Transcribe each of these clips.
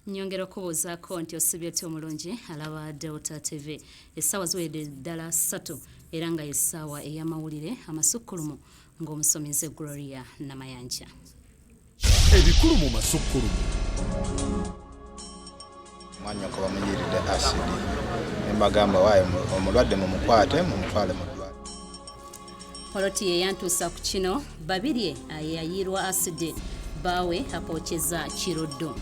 Nyongera kubuuzaako nti osibye oti omulungi alaba Delta TV. Essaawa ziwedde ddala 3 era nga essaawa ey'amawulire Amasukkulumu ng'omusomize Gloria Namayanja. Ebikulu mu Masukkulumu. Mwanyoko Bamuyiridde Asidi. Embagamba waayo omulwadde mumukwate mumutwale mu ddwaliro. Poloti yeyantuusa ku kino babirye yayirwa Asidi bawe apookeza Kiruddu.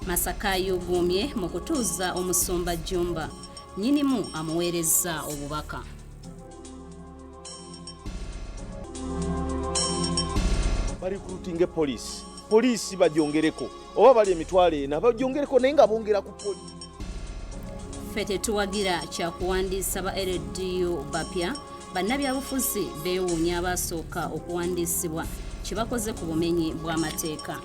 Masaka yugumye mu kutuuza omusumba Jumba. Nnyinimu amuweereza obubaka. Bali kurutinge polisi bajongereko oba bali emitwalo ena bajongereko naye nga bongera ku polisi. Ffe tetuwagira kyakuwandiisa ba LDU bapya. Bannabyabufuzi beewuunya abasooka okuwandiisibwa kye bakoze ku bumenyi bw'amateeka.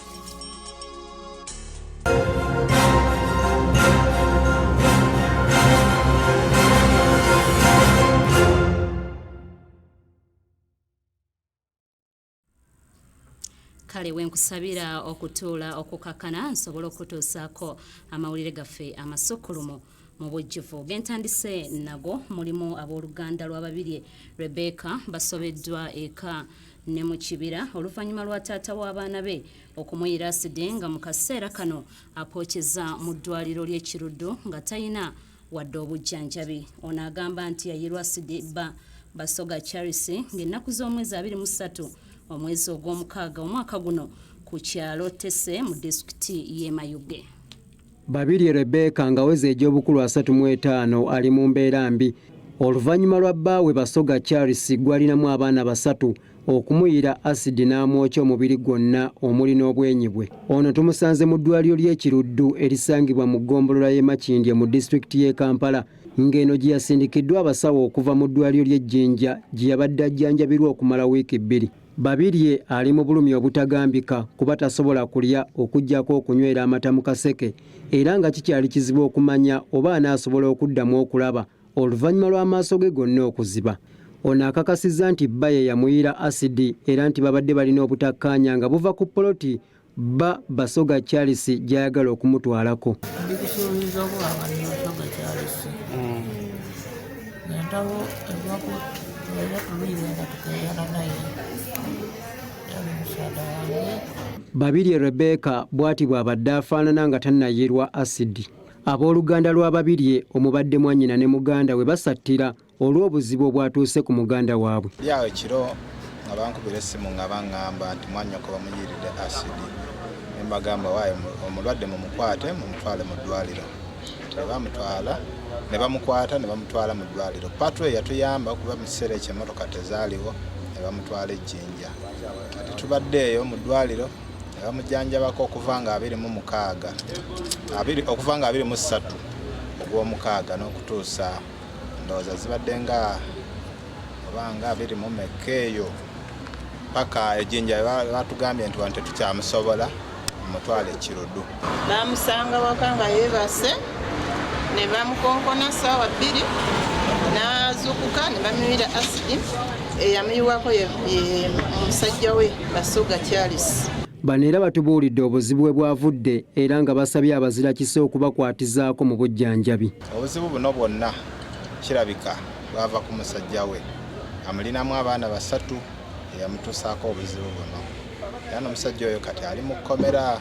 Kale wenkusabira okutuula okukakana nsobole okutuusaako amawulire gaffe Amasukkulumu mu bujjuvu. Gentandise nago mulimu abooluganda lw'ababirye Rebecca basobeddwa eka ne mu kibira oluvannyuma lwa taata w'abaana be okumuyira Asidi nga mu kaseera kano apookeza mu ddwaliro ly'e Kiruddu nga talina wadde obujjanjabi. Ono agamba nti yayirwa Asidi Basoga Charles ng'ennaku z'omwezi 23 omwezi ogw'omukaaga omwaka guno ku kyalo Tese mu disitulikiti y'e Mayuge. Babirye Rebecca ngaweze egy'obukulu 35 ali mu mbeera mbi oluvannyuma lwa bbaawe Basoga Charles gwalinamu abaana 3 okumuyira Asidi n'amwokya omubiri gwonna omuli n'obwenyi bwe. Ono tumusanze mu ddwaliro ly'e Kiruddu erisangibwa mu ggombolola y'e Makindye mu disitulikiti y'e Kampala ng'eno gye yasindikiddwa abasawo okuva mu ddwaliro ly'e Jjinja gye yabadde ajjanjabirwa okumala wiiki 2. Babirye ali mu bulumi obutagambika kuba tasobola kulya okuggyako okunywera amata mu kaseke era nga kikyali kizibu okumanya oba anaasobola okuddamu okulaba oluvannyuma lw'amaaso ge gonna okuziba. Ono akakasizza nti bba ye yamuyira Asidi era nti babadde balina obutakkaanya nga buva ku poloti Basoga Charles gy'ayagala okumutwalako. Ndikusuubiza okuwanga Basoga Charles. Nentabo ebwaku era tuluyinza nga tukeeyana naye. Babirye Rebecca bw'ati bw'abadde afaanana nga tannayirwa Asidi. Abooluganda lwa Babirye omubadde mwannyina ne muganda we basattira olw'obuzibu obwatuuse ku muganda waabwe. Yawe ekiro nga bankubira essimu nga baŋŋamba nti Mwanyoko Bamuyiridde Asidi. Embagamba waayo omulwadde mumukwate mumutwale mu ddwaliro. Bamutwala ne bamukwata ne bamutwala mu ddwaliro. Patwe yatuyamba kuba mu kiseera ekyo emmotoka tezaaliwo ne bamutwala e Jjinja. Kati tubaddeeyo mu ddwaliro ne bamujjanjabako okuva nga 26 okuva nga 23 ogw'omukaaga n'okutuusa ndowooza zibadde nga obanga 24 eyo paka e Jjinja batugambye nti wante tukyamusobola mutwale e Kiruddu. Bamusanga waka nga yeebase ne bamukonkona ssaawa 2 n'azuukuka ne bamuyira Asidi eyamuyiwako ye omusajja we Basoga Charles. Bano era batubuulidde obuzibu bwe bwavudde era nga basabye abazira kisa okubakwatizaako mu bujjanjabi. Obuzibu buno bwonna kirabika bwava ku musajja we amulinamu abaana 3 eyamutuusaako obuzibu buno. Era n'omusajja oyo kati ali mu kkomera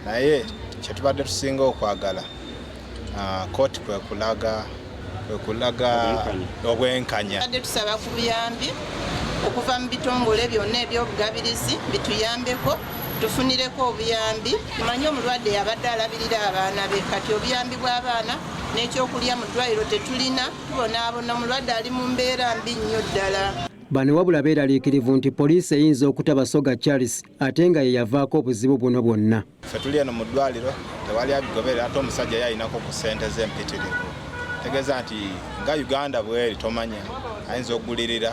naye kye tubadde tusinga okwagala kooti kwekulaga obwenkanya. Tubadde tusaba ku buyambi okuva mu bitongole byonna eby'obugabirizi bituyambeko tufunireko obuyambi. Tumanye omulwadde yabadde alabirira abaana be kati obuyambi bw'abaana n'ekyokulya mu ddwaliro tetulina tubonaabona omulwadde ali mu mbeera mbi nnyo ddala. Bano wabula beeraliikirivu nti poliisi eyinza okuta Basoga Charles ate nga ye yavaako obuzibu buno bwonna. Ffe tuli eno mu ddwaliro tewali abigoberera ate omusajja yalinako ku ssente z'empitirivu. Tegeeza nti nga Uganda bweri tomanya ayinza okugulirira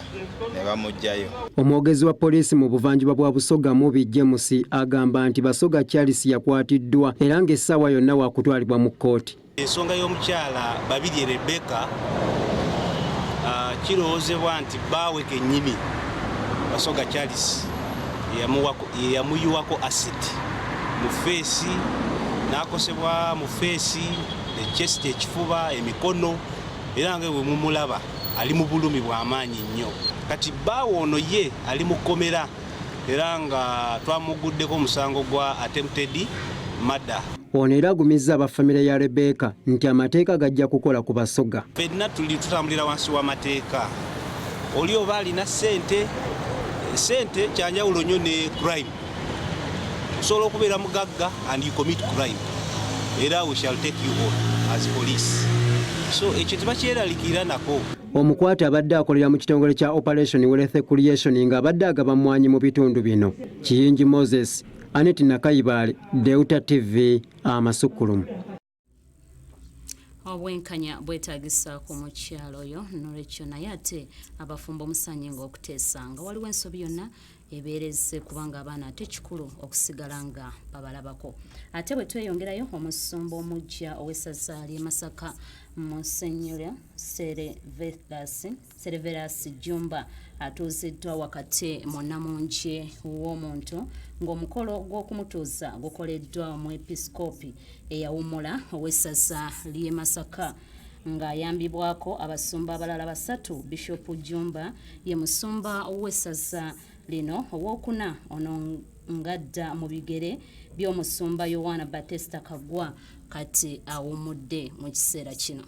ne bamuggyayo. Omwogezi wa poliisi mu buvanjuba bwa Busoga Mubi James agamba nti Basoga Charles yakwatiddwa era ng'essaawa yonna wakutwalibwa mu kkooti. Ensonga y'omukyala Babirye Rebecca kiroozebwa nti bbaawe kennyini Basoga Charles yamuyiwako asidi mu feesi, n'akosebwa mu feesi, chest, ekifuba, emikono, era nga bwe mumulaba ali mu bulumi bw'amaanyi nnyo. Kati bbaawe ono ye ali mu kkomera era nga twamuguddeko omusango gwa attempted murder. Ono era agumizza abafamire ya Rebecca nti amateeka gajja kukola ku Basoga. Ffenna tuli tutambulira wansi w'amateeka. Oli oba alina ssente kyanjawulo nnyo ne crime. Osobola okubeera mugagga and you commit crime. Era we shall take you on as police. So ekyo tebakyeraliikirira nako. Omukwate abadde akolera mu kitongole kya Operation Wealth Creation ng'abadde agaba mmwanyi mu bitundu bino. Kiyingi Moses, Anet Nakayibaale, Deuta TV, Amasukkulumu. Obwenkanya bwetaagisa ku mukyalo oyo n'olwekyo naye ate abafumbo omusanyi ng'okuteesa nga waliwo ensobi yonna ebeereze kubanga abaana ate kikulu okusigala nga babalabako. Ate bwe tweyongerayo omusumba omujja ow'essaza ly'e Masaka Monsignor Sereveras Jumba atuuziddwa wakati mu Namunje w'omuntu ng'omukolo gw'okumutuuza gukoleddwa omwepiskopi eyawummula ow'essaza ly'e Masaka ng'ayambibwako abasumba abalala basatu. Bishop Jumba ye musumba ow'essaza lino owokuna ono ngadda mu bigere by'omusumba Yohana Batista Kagwa kati awummudde mu kiseera kino.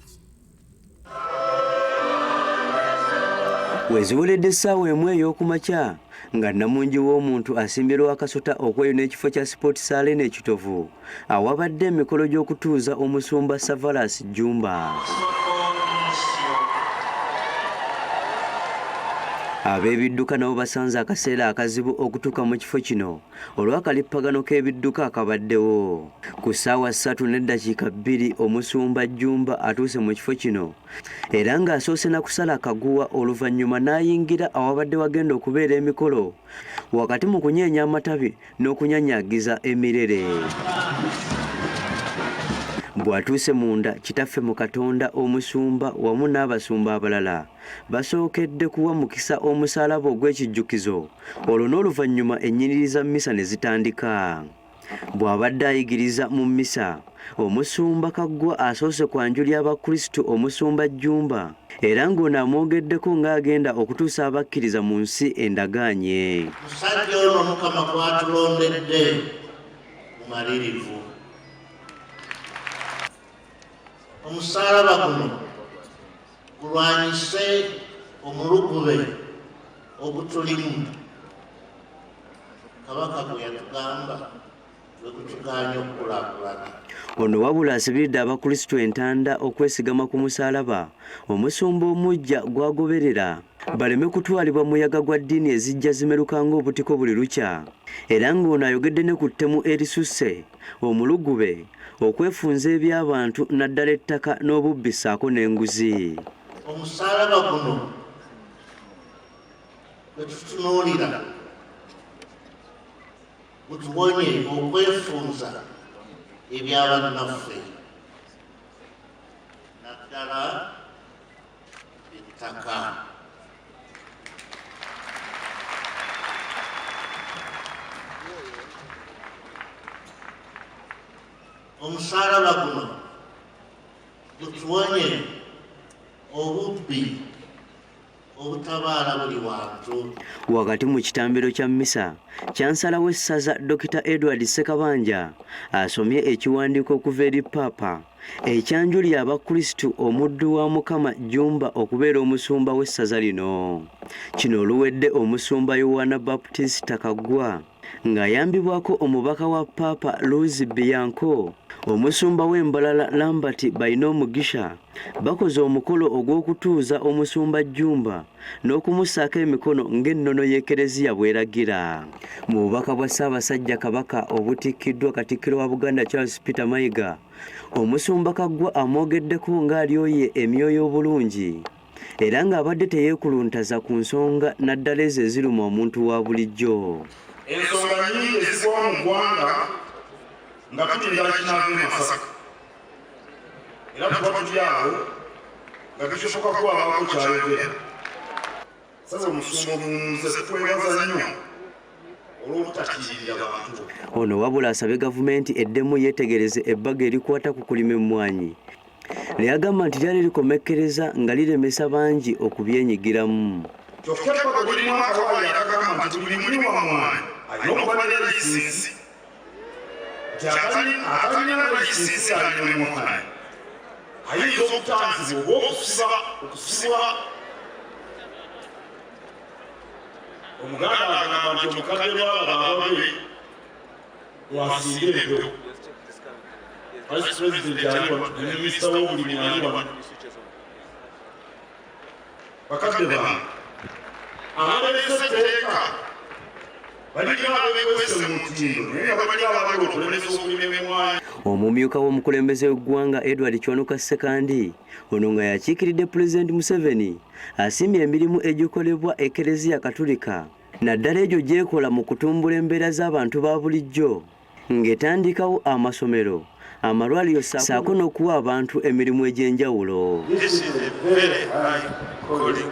Weziweredde essaawa emu ey'okumakya nga Namunji w'omuntu asimbirwa akasota okweyuna ekifo kya Sport Salene ekitovu awabadde emikolo gy'okutuuza omusumba Severus Jumba. Ab'ebidduka nabo basanze akaseera akazibu okutuuka mu kifo kino olw'akalippagano k'ebidduka akabaddewo. Ku ssaawa 3:02 omusumba Jumba atuuse mu kifo kino era ng'asoose na kusala akaguwa oluvannyuma n'ayingira awabadde wagenda okubeera emikolo wakati mu kunyeenya amatabi n'okunyanyaagiza emirere. Bw'atuuse munda kitaffe mu Katonda omusumba wamu n'abasumba abalala basookedde kuwa mukisa omusaalaba ogw'ekijjukizo olwo n'oluvannyuma ennyiriri za mmisa ne zitandika. Bw'abadde ayigiriza mu mmisa omusumba Kaggwa asoose kwanjulya abakristu omusumba Jumba era ng'ono amwogeddeko ng'agenda okutuusa abakkiriza mu nsi endagaanye. Omusajja ono Mukama gw'atulondedde mumalirivu. Omusaalaba guno gulwanyise omulugube ogutulimu. Kabaka gwe yatugamba gwe gutugaanye okukulaakulana. Ono wabula asibiridde abakristu entanda okwesigama ku musaalaba omusumba omujja gwagoberera baleme kutwalibwa muyaga gwa ddiini ezijja zimeruka ng'obutiko buli lukya. Era ng'ono ayogedde ne ku ttemu erisusse omulugube okwefunza eby'abantu naddala ettaka n'obubbi ssaako n'enguzi. Omusaalaba guno gwe tutunuulira gutuwonye okwefunza eby'abannaffe naddala ettaka. Omusaalaba guno gutuwonye obubbi obutabaala buli wantu. Wakati mu kitambiro kya mmisa kyansalawo essaza Dr. Edward Ssekabanja asomye ekiwandiiko okuva eri Papa ekyanjulira abakristu omuddu wa Mukama Jumba okubeera omusumba w'essaza lino. Kino oluwedde omusumba Yohana Batista Kagwa ng'ayambibwako omubaka wa Papa Rose Bianco, omusumba w'embalala Lambert Bainomugisha bakoze omukolo ogw'okutuuza omusumba Jumba n'okumusaako emikono ng'ennono y'Ekereziya bw'eragira. Mu bubaka bwa Ssaabasajja Kabaka obutikkiddwa Katikkiro wa Buganda Charles Peter Mayiga, omusumba Kaggwa amwogeddeko ng'alyoye emyoyo obulungi era ng'abadde teyeekuluntaza ku nsonga naddala ezo eziruma omuntu wa bulijjo. Ensonga nnyingi ezigwawo mu ggwanga nga tulinda kinaava e Masaka era tuba tuli awo nga tukifuka kuwaako kyayogera. Sasa omusumba omuze twebaza nnyo olw'obutakiirira bantu. Ono wabula asabye gavumenti eddemu yeetegereze ebbaga erikwata ku kulima emmwanyi. Lyagamba nti lyali likomekkereza nga liremesa bangi okubyenyigiramu. Kyokka ebbaga lirimu akawaayi akagamba nti buli mulimi wa mwanyi alina okuba ne layisinsi. Nti atalina layisinsi alina omwani ayinza okutandikibwa oba okusibwa. Omuganda agamba nti omukadde lwalaba ababe wasinga empewo. Vice President ali wano, ne minisita w'obulimi ali wano. Bakadde bange abaleese etteeka balina abeekwese mu mutindo naye nga balina abagala okulemesa okulima emmwanyi. Omumyuka w'omukulembeze w'eggwanga Edward Chwanuka Sekandi ono nga yakiikiridde Pulezidenti Museveni asiimye emirimu egikolebwa Ekereziya Katulika naddala egyo gyekola mu kutumbula embeera z'abantu ba bulijjo ng'etandikawo amasomero, amalwaliro ssaako n'okuwa abantu emirimu egy'enjawulo. This is a very high calling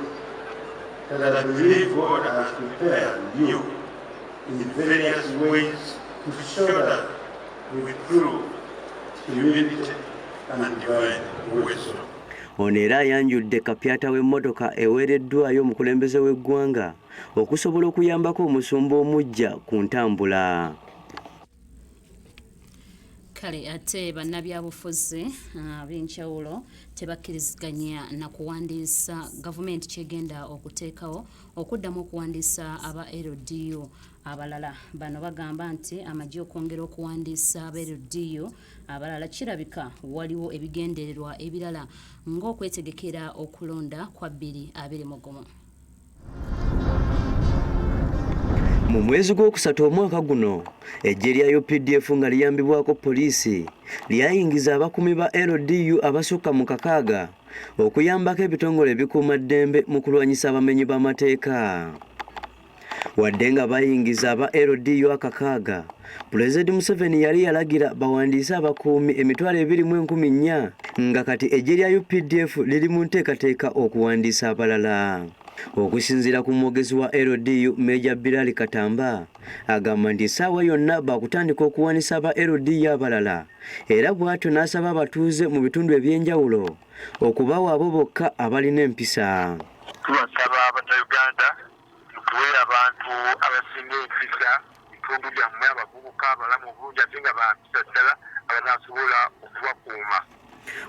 that I believe God has prepared you in various ways to show that with true humility and divine wisdom. Ono era ayanjudde kapyata w'emmotoka eweereddwayo omukulembeze w'eggwanga okusobola okuyambako omusumba omuggya ku ntambula. Kale ate bannabyabufuzi ab'enjawulo tebakkiriziganya na kuwandiisa gavumenti kyegenda okuteekawo okuddamu okuwandiisa aba LDU abalala. Bano bagamba nti amagye okwongera okuwandiisa aba LDU abalala kirabika waliwo ebigendererwa ebirala ng'okwetegekera okulonda kwa 2021. Mu mwezi gw'okusatu omwaka guno eggye lya UPDF nga liyambibwako poliisi lyayingiza abakuumi ba LDU abasukka mu 600 okuyambako ebitongole ebikuuma ddembe mu kulwanyisa abamenyi b'amateeka. Wadde nga bayingiza aba LDU 600, Pulezidenti Museveni yali yalagira bawandiise abakuumi 24,000 nga kati eggye lya UPDF liri mu nteekateeka okuwandiisa abalala. Okusinziira ku mwogezi wa LDU Meja Birali Katamba agamba nti essaawa yonna bakutandika okuwanisa aba LDU abalala era bw'atyo n'asaba abatuuze mu bitundu eby'enjawulo okubawa abo bokka abalina empisa. Tubasaba Abannayuganda tuwe abantu abasinga empisa bitundu byammwe abavubuka abalamu obulungi ate nga bampisa ddala abanaasobola okubakuuma.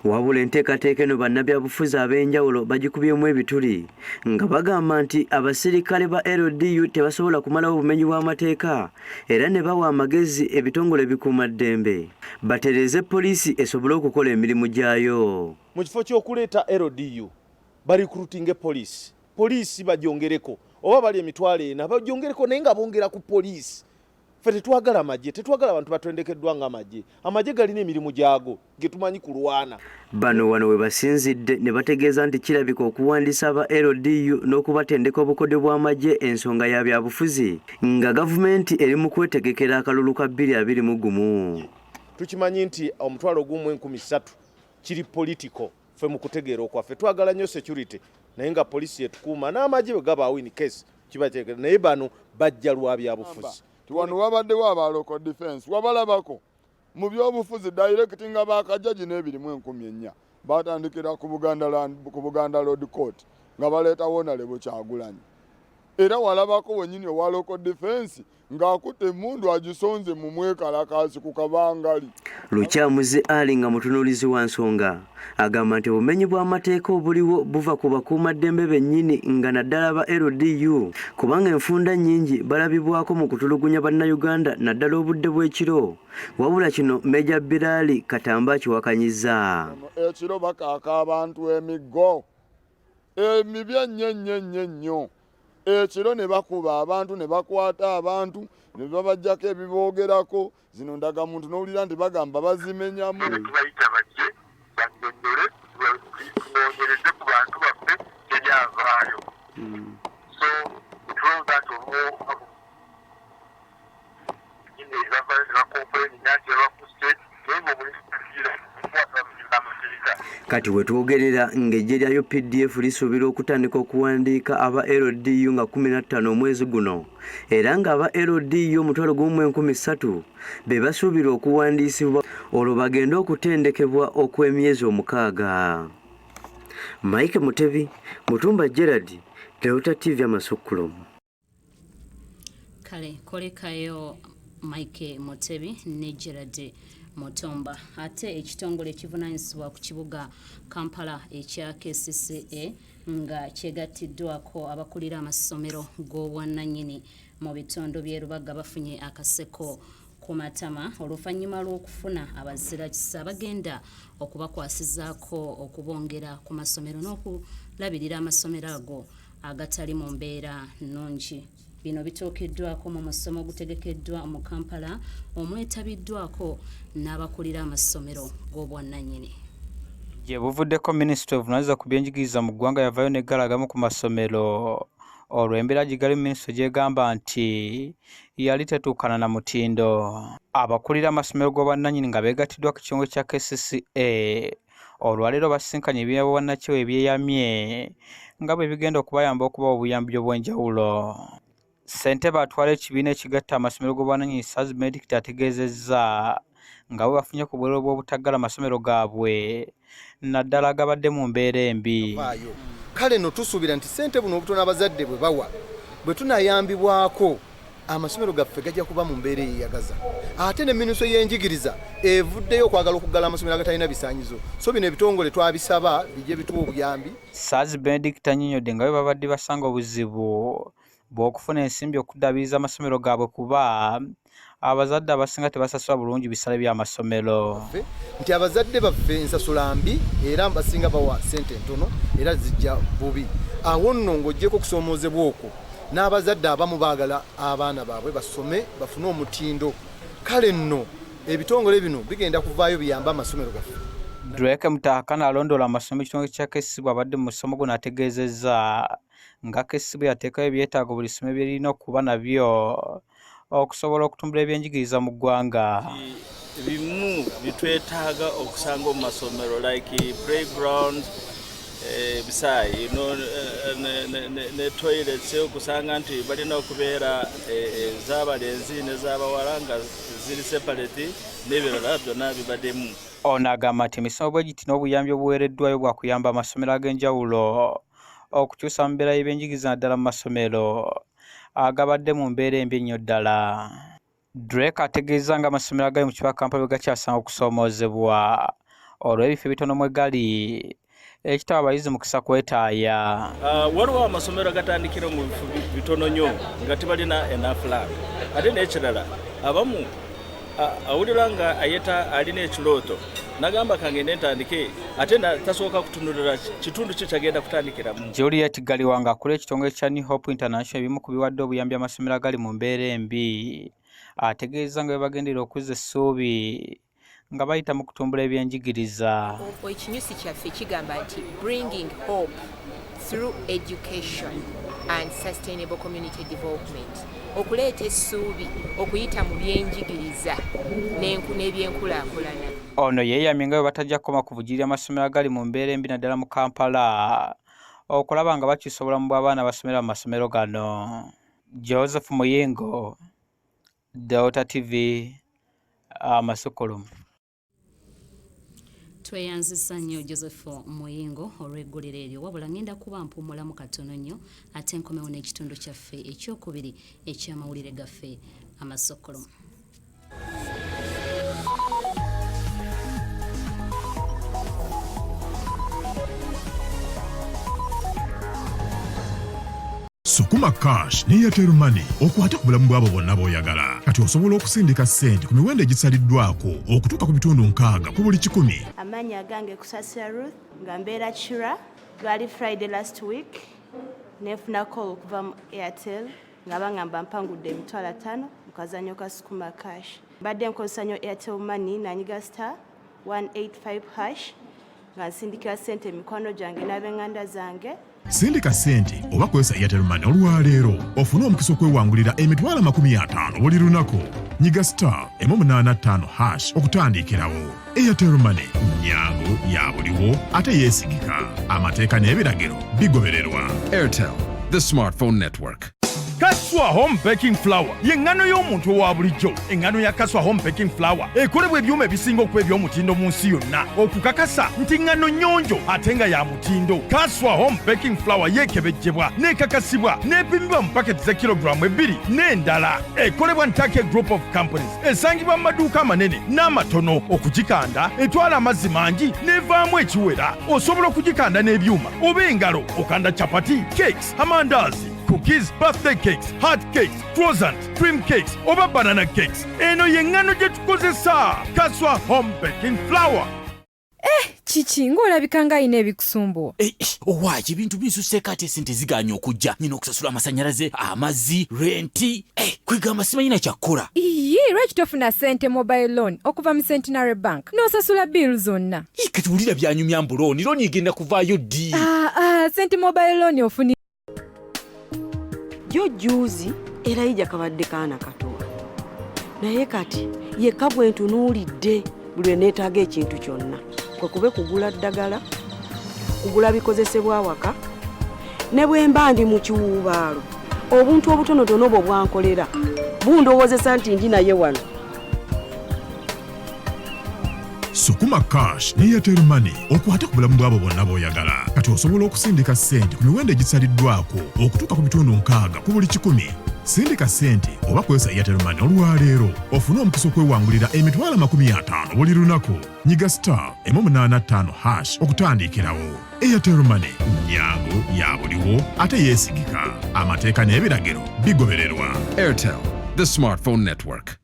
Wabula enteekateeka eno bannabyabufuzi ab'enjawulo bagikubyemu ebituli nga bagamba nti abasirikale ba LDU tebasobola kumalawo obumenyi bw'amateeka era ne bawa amagezi ebitongole ebikuuma ddembe batereeze poliisi esobole okukola emirimu gyayo. Mu kifo ky'okuleeta LDU barikrutinge poliisi bagyongereko oba bali emitwalo 4 bagyongereko naye nga bongera ku poliisi. Ffe tetwagala amagye, tetwagala abantu batendekeddwa ng'amagye. Amagye galina emirimu gyago ge tumanyi kulwana. Bano wano we basinzidde ne bategeeza nti kirabika okuwandiisa aba LDU n'okubatendeka obukodyo bw'amagye ensonga ya byabufuzi nga gavumenti eri mu kwetegekera akalulu ka 2021. Tukimanyi nti omutwalo gumu 13 kiri political. Ffe mu kutegeera okwaffe twagala nnyo security naye nga poliisi etukuuma n'amagye bwe gabaawo in case kibateekera naye bano bajja lwa byabufuzi. Wano wabaddewo aba local defense wabalabako mu byobufuzi direct nga bakajaji ne24,000 batandikira ku Buganda Road Court nga baleetawo Honorable Kyagulanyi era walabako wenyini owa local defense ng'akutte emmundu agisonze mu mwekalakaasi ku kabangali. Lukyamuzi Ali nga mutunuulizi wa nsonga agamba nti obumenyi bw'amateeka obuliwo buva ku bakuumaddembe bennyini nga naddala ba LDU kubanga enfunda nnyingi balabibwako mu kutulugunya bannayuganda naddala obudde bw'ekiro. Wabula kino Meja Birali Katamba akiwakanyizza. Ekiro bakaaka abantu emiggo emibi ennyo. Ekiro ne bakuba abantu ne bakwata abantu ne babajjako ebiboogerako zino ndagamuntu n'owulira nti bagamba bazimenyamu. Tubayita bajje banyonyole tunoonyereze ku bantu baffe ebyavaayo. So tulowooza nti bakomplaininga nti yabakusse naye ng'omuliira amateeka kati wetwogerera ng'eggye lya UPDF lisuubira okutandika okuwandiika aba LDU nga 15 omwezi guno era ng'aba LDU omutwalo gumu 13,000 be basuubira okuwandiisibwa olwo bagenda okutendekebwa okw'emyezi 6. Mike Mutebi, Mutumba Gerard, Delta TV Amasukkulumu. Kale kolekayo Mike Mutebi ne Gerard Mutomba. Ate ekitongole ekivunaanyizibwa ku kibuga Kampala ekya KCCA nga kyegattiddwako abakulira amasomero g'obwannannyini mu bitundu by'e Rubaga bafunye akaseko ku matama oluvannyuma lw'okufuna abazirakisa bagenda okubakwasizaako okubongera ku masomero n'okulabirira amasomero ago agatali mu mbeera nnungi. Bino bituukiddwako mu musomo gutegekeddwa mu Kampala omwetabiddwako n'abakulira amasomero g'obwannannyini. Gye buvuddeko Ministry of Buvunaanyizibwa ku byenjigiriza mu ggwanga yavaayo n'eggalagamu ku masomero olw'embeera gigali Ministry gyegamba nti yali tetuukana na mutindo. Abakulira amasomero g'obwannannyini nga beegattiddwa ku kitongole kya KCCA olwaleero basinkanye ebyabo bannakyewa ebyeyamye nga bwe bigenda okubayamba okubawa obuyambi obw'enjawulo. Ssentebe atwala ekibiina ekigatta amasomero g'obwannannyini Saz Medic ategeezezza nga bwe bafunye ku bwereere bw'obutaggala amasomero gaabwe naddala agabadde mu mbeera embi. Kale no tusuubira nti ssente buno obutono abazadde bwe bawa bwe tunayambibwako amasomero gaffe gajja kuba mu mbeera eyeyagaza. Ate ne Minisitule y'enjigiriza evuddeyo okwagala okuggala amasomero agatalina bisaanyizo. So bino ebitongole twabisaba bijje bituwa obuyambi. Saz Medic annyonnyodde nga bwe babadde basanga obuzibu bw'okufuna ensimbi okuddaabiriza amasomero gaabwe kuba abazadde abasinga tebasasula bulungi bisale by'amasomero. Nti abazadde baffe ensasula mbi era basinga bawa ssente ntono era zijja bubi. Awo nno ng'oggyeko okusoomoozebwa okwo n'abazadde abamu baagala abaana baabwe basome bafune omutindo. Kale nno ebitongole bino bigenda kuvaayo biyamba amasomero gaffe. Drake Mutaakana alondoola amasomero ekitongole kya KCCA bw'abadde mu musomo guno ategeezezza nga KCCA yateekayo ebyetaago buli ssomero bye lirina okuba nabyo okusobola okutumbula ebyenjigiriza mu ggwanga. Bimu bitwetaaga okusanga mu masomero like playground, bisayi ne toilets okusanga nti balina okubeera ez'abalenzi n'ez'abawala nga ziri separate n'ebirala byonna bibaddemu. Ono agamba nti emisomo bwe giti n'obuyambi obuweereddwayo bwa kuyamba amasomero ag'enjawulo okukyusa mu mbeera y'ebyenjigiriza naddala mu masomero agabadde mu mbeera embi ennyo ddala. Drake ategeeza nga amasomero agali mu kibuga Kampala bwe gakyasanga okusoomoozebwa olw'ebifo ebitono mwe gali ekitaba abayizi mukisa kwetaaya. Waliwo amasomero agatandikira mu bifo bitono nnyo nga tebalina enough land. Ate n'ekirala abamu awulira nga ayeta alina ekirooto nagamba kange nentandike ate tasooka kutunulira kitundu kye kyagenda kutandikiramu. Juliet Galiwanga akola ekitongole kya New Hope International ebimu ku biwadde obuyambi amasomero agali mu mbeera embi ategeeza nga bwe bagendera okuzza essuubi nga bayita mu kutumbula ebyenjigiriza. Ekinyusi kyaffe kigamba nti bringing hope through education and sustainable community development, okuleeta essuubi okuyita mu byenjigiriza n'ebyenkulaakulana. Ono yeeyamye nga bwe batajja kukoma kuvujjirira amasomero agali mu mbeera embi naddala mu Kampala okulaba nga bakyusa obulamu bw'abaana abasomera mu masomero gano. Joseph Muyingo, Delta TV, Amasukkulumu. Tweyanzisa nnyo Joseph Muyingo olw'eggulire eryo wabula ngenda kuba mpummulamu katono nnyo ate nkomewo n'ekitundu kyaffe ekyokubiri eky'amawulire gaffe Amasukkulumu. Sukuma Cash ne Airtel Money okwate ku bulamu bw'abo bonna b'oyagala. Kati osobola okusindika ssente ku miwendo egisaliddwako okutuuka ku bitundu 6 ku buli 100. Amannya gange Kusasira Ruth nga mbeera Kira. Lwali Friday last week nefuna call okuva mu Airtel nga bangamba mpangudde $5,000 mu kazannyo ka Sukuma Cash. Mbadde nkozesa nnyo Airtel Money nanyiga *185# nga nsindikira ssente mikwano gyange n'ab'eŋŋanda zange. Sindika ssente oba kozesa Airtel Money olwaleero ofune omukisa okwewangulira emitwalo 50 buli lunaku. nyiga *185# okutandikirawo. Airtel Money nnyangu ya buliwo ate yeesigika. Amateeka n'ebiragiro bigobererwa. Airtel, the smartphone network. Kaswa Home Baking Flour yengano y'omuntu owa bulijjo. Engano ya Kaswa Home Baking Flour ekolebwa ebyuma ebisinga okuba eby'omutindo mu nsi yonna okukakasa nti ngano nnyonjo ate nga ya mutindo. Kaswa Home Baking Flour yeekebejjebwa n'ekakasibwa n'epimibwa mu paketi za kilogulaamu 2 n'endala. Ekolebwa Ttaka Group of Companies esangibwa mu maduuka amanene n'amatono. Okugikanda etwala amazzi mangi n'evaamu ekiwera. Osobola okugikanda n'ebyuma oba engalo okanda chapati, cakes, amandazi, cookies, birthday cakes, hot cakes, croissant, cream cakes, oba banana cakes. Eno yengano gye tukozesa. Kaswa Home Baking Flour. Chichi ng'olabika ng'ayina ebikusumbuwa. Owaki ebintu binsuseeko ate sente ziganya okujja. Nina okusasula amasannyalaze, amazzi, renti. Kwegamba simanyina kyakkola. Lwaki tofuna ssente mobile loan okuva mu Centenary Bank n'osasula bill zonna? Kati wulira byanyumya mbu looni egenda kuvaayo ddi. Ssente mobile loan ofuni jo juzi era ija kabadde kaana katowa. Naye kati yekka bwe ntunuulidde buli neetaaga ekintu kyonna. Kwe kube kugula ddagala, kugula bikozesebwa waka, ne bwe mba ndi mu kiwuubaalo. Obuntu obutonotono bwo bwankolera bundowoozesa nti ndi naye wano. Sukuma Cash ne Airtel Money okwate ku bulamu bw'abo bonna b'oyagala. Kati osobola okusindika ssente ku miwendo egisaliddwako okutuuka ku bitundu 6 ku buli 100. Sindika ssente oba kwesa Airtel Money olwaleero ofune omukisa okwewangulira emitwalo 50 buli lunaku. Nyiga *185# okutandikirawo. Airtel Money nnyangu ya buliwo ate yeesigika. Amateeka n'ebiragiro bigobererwa. Airtel, the smartphone network.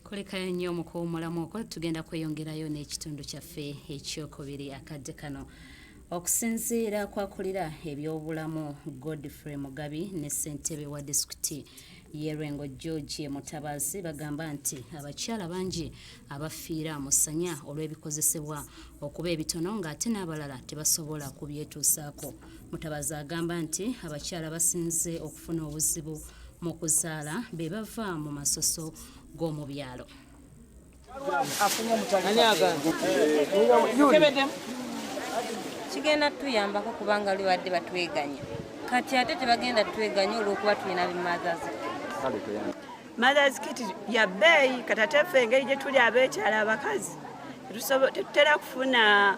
Kolekayo nnyo mu kuwummulamu okwo tugenda kweyongerayo n'ekitundu kyaffe ekyokubiri akadde kano. Okusinziira kwakulira ebyobulamu Godfrey Mugabi ne ssentebe wa disitulikiti y'Erwengo George Mutabazi bagamba nti abakyala bangi abafiira mu ssanya olw'ebikozesebwa okuba ebitono ng'ate n'abalala tebasobola kubyetuusaako. Mutabazi agamba nti abakyala basinze okufuna obuzibu mu kuzaala be bava mu masoso g'omu byalo. Kigenda tuyambako kubanga lubadde batweganya. Kati ate tebagenda tweganya olw'okuba tulina bimazaazi. Mothers kit ya bbeeyi kati ate ffe engeri gye tuli abeekyala abakazi tetutera kufuna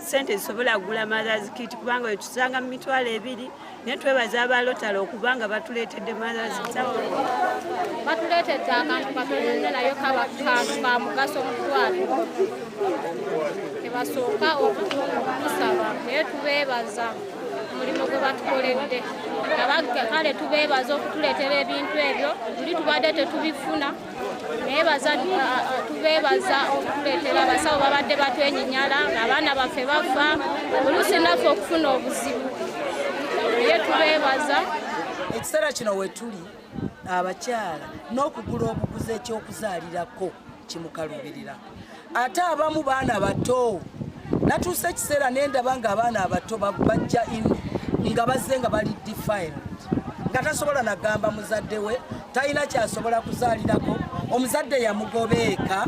ssente zisobola kugula mothers kit kubanga wetusanga mu mitwalo 2 naye twebaza abalotalo okubanga batuleetedde mothers kit. Batuleetedde akantu katono nayo kaba ka mugaso mu ddwaliro. Tebasooka okusaba naye tubeebaza omulimu gwe batukoledde. Kale tubeebaza okutuleetera ebintu ebyo tuli tubadde tetubifuna. Tubeebaza okutuleetera abasawo babadde batwenyinyala abaana baffe bafa oluusi naffe okufuna obuzibu. Naye tubeebaza. Ekiseera kino we tuli abakyala n'okugula obuguzi ekyokuzaalirako kimukalubirira. Ate abamu baana bato natuuse ekiseera n'endaba ng'abaana abato bajja nga bazze nga bali defiled nga tasobola nagamba muzadde we talina kyasobola kuzaalirako omuzadde yamugobeeka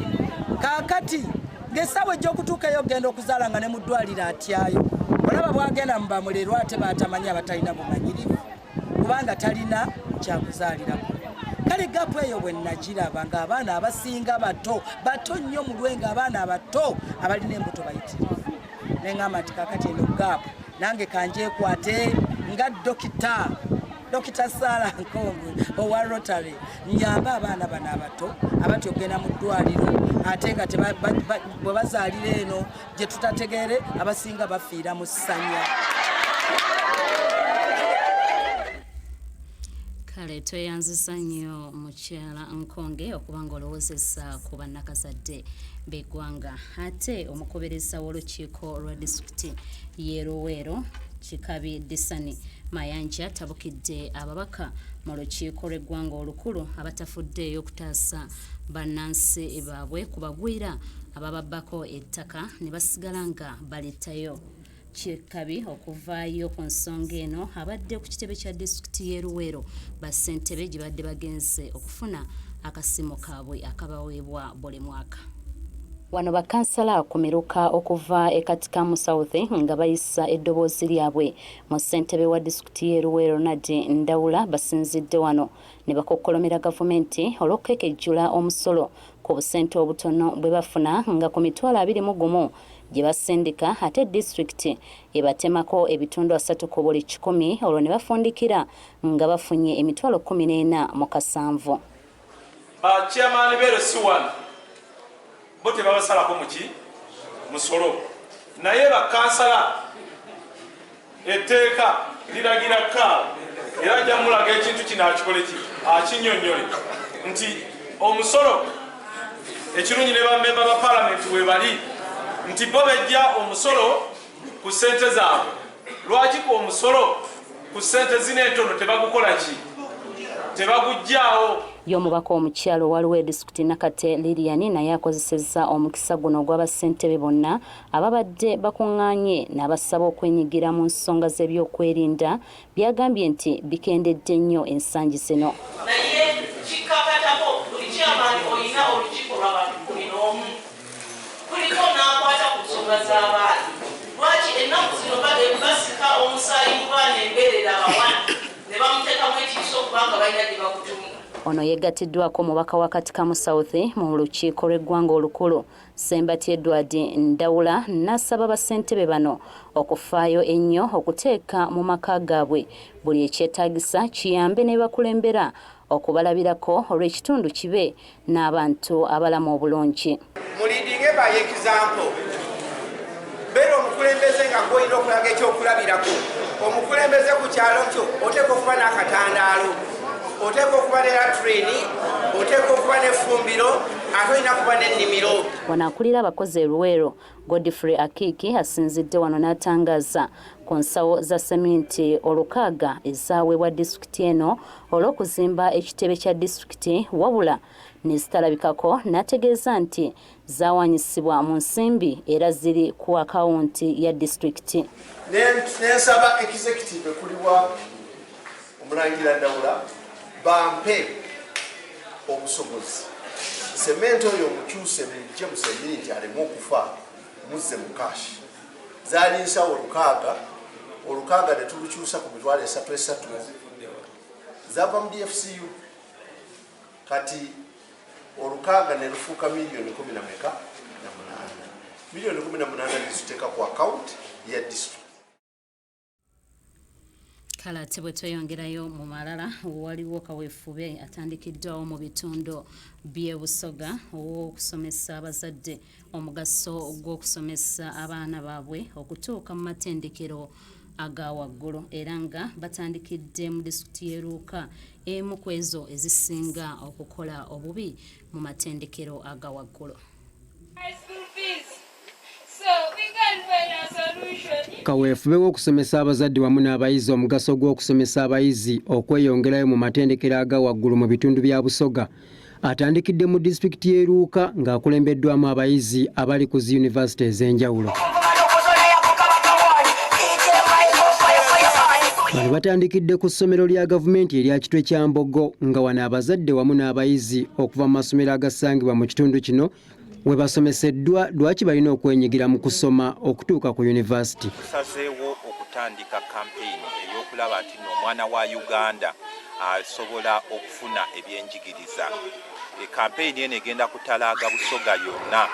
kaakati ng'essaawa egy'okutuukayo genda okuzaala nga ne mu ddwaliro atyayo olaba bwagenda mu bamulerwa ate batamanyi abatalina bumanyirivu kubanga talina kyakuzaalirako. Kale gapu eyo bwe nagiraba ng'abaana abasinga bato nnyo mu lwenga abaana abato abalina embuto bayitirivu ne ngamba nti kaakati eno gapu nange kanjeekwate nga Dokita Sala Nkongo owa Rotary nyamba abaana bano abato abatyogenda mu ddwaliro ate nga bwe bazaalira eno gye tutategeere abasinga bafiira mu ssanya. Kale tweyanzisa nnyo mukyala Nkonge okuba ng'olowoozesa ku bannakazadde b'eggwanga. Ate omukubirizza w'olukiiko lwa disitulikiti y'e Luweero Kikabi Disani Mayanja tabukidde ababaka mu lukiiko lw'eggwanga olukulu abatafuddeeyo okutaasa bannansi baabwe kubagwira abababbako ettaka ne basigala nga baleetayo kyekabi okuvaayo ku nsonga eno abadde ku kitebe kya disitulikiti y'e Luweero bassentebe gye badde bagenze okufuna akasiimo kaabwe akabaweebwa buli mwaka. Wano bakansala kumeruka okuva e Katikamu South nga bayisa eddoboozi lyabwe mu ssentebe wa disitulikiti y'e Luweero Nadde Ndawula basinzidde wano ne bakokkolomera gavumenti olw'okukekejjula omusolo ku busente obutono bwe bafuna nga ku mitwalo 21 gye basindika ate disitulikiti ebatemako ebitundu 3 ku buli 100 olwo ne bafundikira nga bafunye emitwalo 14 mu kasanvu. Chairman bero siwan bote babasala ko muki musolo naye bakansala etteeka liragira ka era jamulaga ekintu kino akikole ki akinyonyole nti omusolo ekirungi ne bamemba ba parliament we bali nti bo bejja omusolo ku ssente zaabwe lwaki ku omusolo ku ssente zino entono tebagukola ki tebagujjaawo. Y'omubaka omukyalo waliwo disitulikiti Nakate Lilian naye akozesezza omukisa guno gw'abassentebe bonna ababadde bakuŋŋaanye n'abasaba okwenyigira mu nsonga z'ebyokwerinda byagambye nti bikendedde nnyo ensangi zino. Naye kikakatako buli kyamaani olina olukiiko lw'abantu 11 kuliko n'akwata ku nsonga z'abaana lwaki ennaku zino basika omusaayi mu baana embeerera abawana ne bamuteekamu ekiiso okubanga balina gye bakutunga. Ono yeggatiddwako omubaka wa Katikamu South mu lukiiko lw'eggwanga olukulu Sembati Edward Ndawula n'asaba bassentebe bano okufaayo ennyo okuteeka mu maka gaabwe buli ekyetaagisa kiyambe ne bakulembera okubalabirako olw'ekitundu kibe n'abantu abalamu obulungi. Mulidinge by example. Bero omukulembeze nga gwolina okulaga ekyokulabirako omukulembeze ku kyalo kyo oteeka okuba n'akatandaalo oteeka okuba ne latreni oteeka okuba n'effumbiro ate olina kuba n'ennimiro. Wano akulira abakozi e Luweero Godfrey Akiki asinzidde wano n'atangaza ku nsawo za seminti 600 ezaweebwa disitulikiti eno olw'okuzimba ekitebe kya disitulikiti wabula nezitalabikako n'ategeeza nti zaawanyisibwa mu nsimbi era ziri ku akawunti ya disitulikiti. Nensaba executive kuliwa omulangira Ndawula bampe obusobozi sementi oyo omukyuse mujje mu seminti aleme okufa muzze mu kashi zaali nsawo 600 ne tulukyusa ku mitwalo 3 zava mu DFCU kati 600 ne lufuuka miliyoni 18 miliyoni 18 neziteeka ku akawunti ya district. Kala tebwe tweyongerayo mu malala waliwo kaweefube atandikiddwawo mu bitundu by'e Busoga okusomesa abazadde omugaso gw'okusomesa abaana baabwe okutuuka mu matendekero aga waggulu era nga batandikidde mu disitulikiti y'e Luuka emu ku ezo ezisinga okukola obubi mu matendekero aga waggulu. Kaweefube w'okusomesa abazadde wamu n'abayizi omugaso gw'okusomesa abayizi okweyongerayo mu matendekero aga waggulu mu bitundu bya Busoga atandikidde mu disitulikiti y'e Luuka ng'akulembeddwamu abayizi abali ku zi yunivasite ez'enjawulo. Bano batandikidde ku ssomero lya gavumenti erya Kitwe kya Mbogo nga wano abazadde wamu n'abayizi okuva mu masomero agasangibwa mu kitundu kino we basomeseddwa lwaki balina okwenyigira mu kusoma okutuuka ku yunivasite. Tusazeewo okutandika kampeyini ey'okulaba nti omwana wa Uganda asobola okufuna ebyenjigiriza. Kampeyini eno egenda kutalaaga Busoga yonna.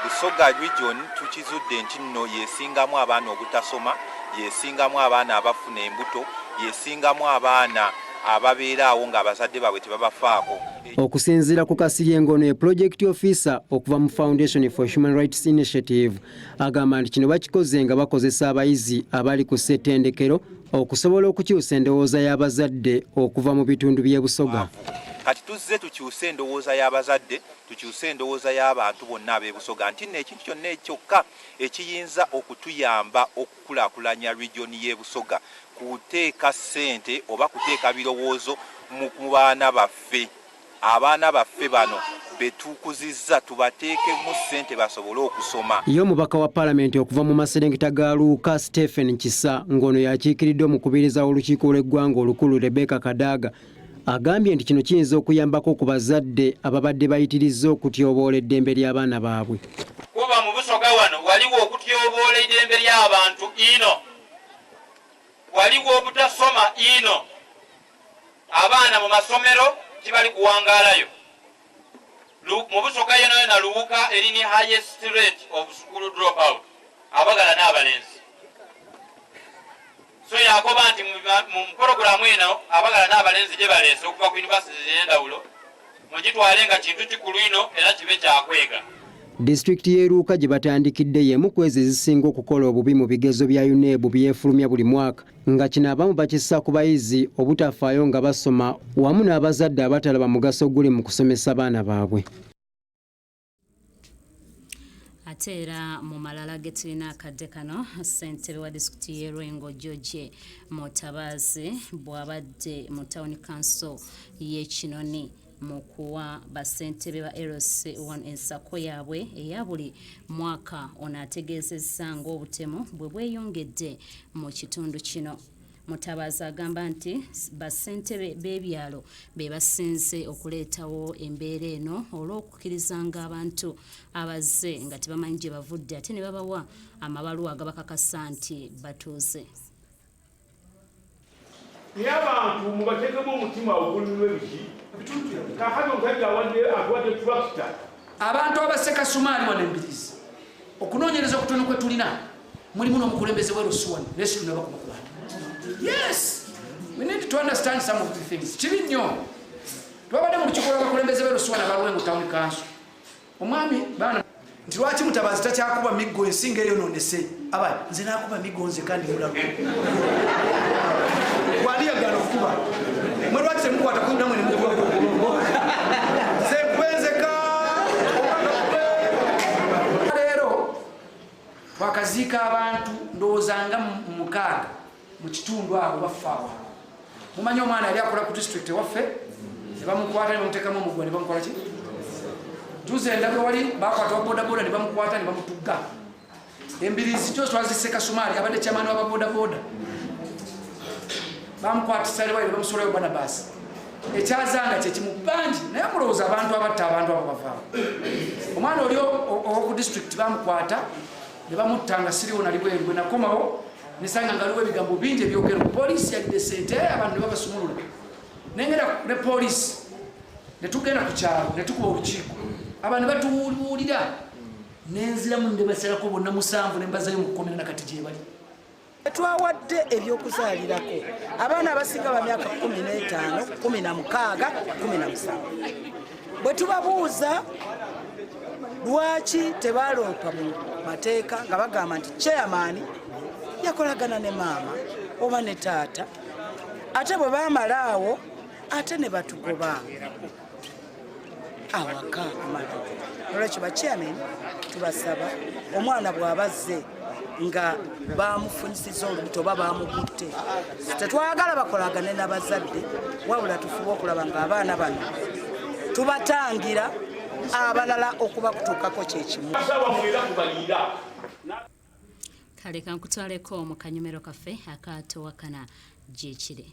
Busoga region tukizudde nti nno yeesingamu abaana obutasoma, yeesingamu abaana abafuna embuto, yeesingamu abaana ababeeraawo ng'abazadde baabwe tebabafaako. Okusinziira ku Kasiryengo ono Project Officer okuva mu Foundation for Human Rights Initiative agamba nti kino bakikoze nga bakozesa abayizi abali ku ssettendekero okusobola okukyusa endowooza y'abazadde okuva mu bitundu by'e Busoga. Kati tuzze tukyuse endowooza y'abazadde, tukyuse endowooza y'abantu bonna ab'e Busoga nti nno ekintu kyonna ekyokka ekiyinza okutuyamba okukulaakulanya region y'e Busoga kuteeka ssente oba kuteeka birowoozo mu baana baffe abaana baffe bano betukuzizza tubateekemu ssente basobole okusoma. Ye omubaka wa paalamenti okuva mu maserengeta ga Luuka Stephen Kisa ng'ono yakiikiridde omukubiriza w'olukiiko lw'eggwanga olukulu Rebecca Kadaga agambye nti kino kiyinza okuyambako ku bazadde ababadde bayitirizza okutyoboola eddembe ly'abaana baabwe. Kuba mu Busoga wano waliwo okutyoboola eddembe ly'abantu ino, waliwo obutasoma ino, abaana mu masomero kibali kuwangaalayo. Mu Busoga yona Luuka erini highest rate of school dropout abagala n'abalenzi. So yakoba nti mu programu eno abagala n'abalenzi gye baleese okuva ku yunivasite z'endawulo mugitwale nga kintu kikulu ino era kibe kyakwega. Disitulikiti y'e Luuka gye batandikidde y'emu ku ezo ezisinga okukola obubi mu bigezo bya UNEB byefulumya buli mwaka nga kino abamu bakissa ku bayizi obutafaayo nga basoma wamu n'abazadde abatalaba mugaso guli mu kusomesa baana baabwe. Ate era mu malala ge tulina akadde kano ssentebe wa disitulikiti y'e Lwengo George Mutabazi bw'abadde mu Town Council y'e Kinoni mu kuwa bassentebe ba LC1 ensako yaabwe eya buli mwaka. Ono ategeezezza ng'obutemu bwe bweyongedde mu kitundu kino. Mutabazi agamba nti bassentebe b'ebyalo be basinze okuleetawo embeera eno olw'okukkirizanga abantu abazze nga tebamanyi gye bavudde ate ne babawa amabaluwa agabakakasa nti batuuze. Naye abantu mubateekemu omutima ogulumwa ebiki kakati omusajja atuwadde turakita. Abantu abaseka sumaali wano embirizi okunoonyereza okutono kwe tulina mulimu n'omukulembeze w'erusuwani lesu tunaba kubakuba. Yes, we need to understand some of the things. Kibi nnyo twabadde mu lukiiko lw'abakulembeze b'erusuwani abalwengo Town Council. Omwami baana nti lwaki Mutabazi takyakuba miggo ensinga eyonoonese aba nze naakuba miggo nze kandi mulago waliyagala okukuba mwe lwaki temukwata kunda mwene mukuba sekwenzeka leero twakaziika abantu ndowoozanga mu 6 mu kitundu abo bafaawa. Mumanyi omwana yali akola ku district waffe ne bamukwata ne bamuteekamu omugwa ne bamukola ki tuze endabwe wali bakwata wa bodaboda ne bamukwata ne bamutugga. Embirizi kyo twaziseka sumaali abadde kyamani wa bodaboda bamukwatisa ne bamusolayo Bannabyabufuzi. Ekyazanga kye kimu bangi naye mulowooza abantu abatta abantu abo bavaawo. Omwana oli owoku district bamukwata ne bamuttanga siriwo nali bweru bwe nakomawo nisanga ngaliwo ebigambo bingi ebyogera poliisi yalidde ssente abantu ne babasumulula nengera ne poliisi ne tugenda ku kyalo ne tukuba olukiiko abantu batuwulira nenziramu ne basalako bonna 7 ne mbazayo mu 10 na kati gye bali. Twawadde ebyokuzaalirako abaana abasinga ba myaka 15, 16, 17. Bwe tubabuuza lwaki tebaloopa mu mateeka nga bagamba nti chairman yakolagana ne maama oba ne taata ate bwe bamalaawo ate ne batugoba awaka kumala. Olwekyo ba chairman tubasaba omwana bw'abazze nga bamufunyisiza olubuto oba bamukutte tetwagala bakolagane n'abazadde wabula tufuba okulaba ng'abaana bano tubatangira abalala okuba kutuukako kyekimu. Kale kankutwaleko mu kanyumero kaffe akatowakana gyekire.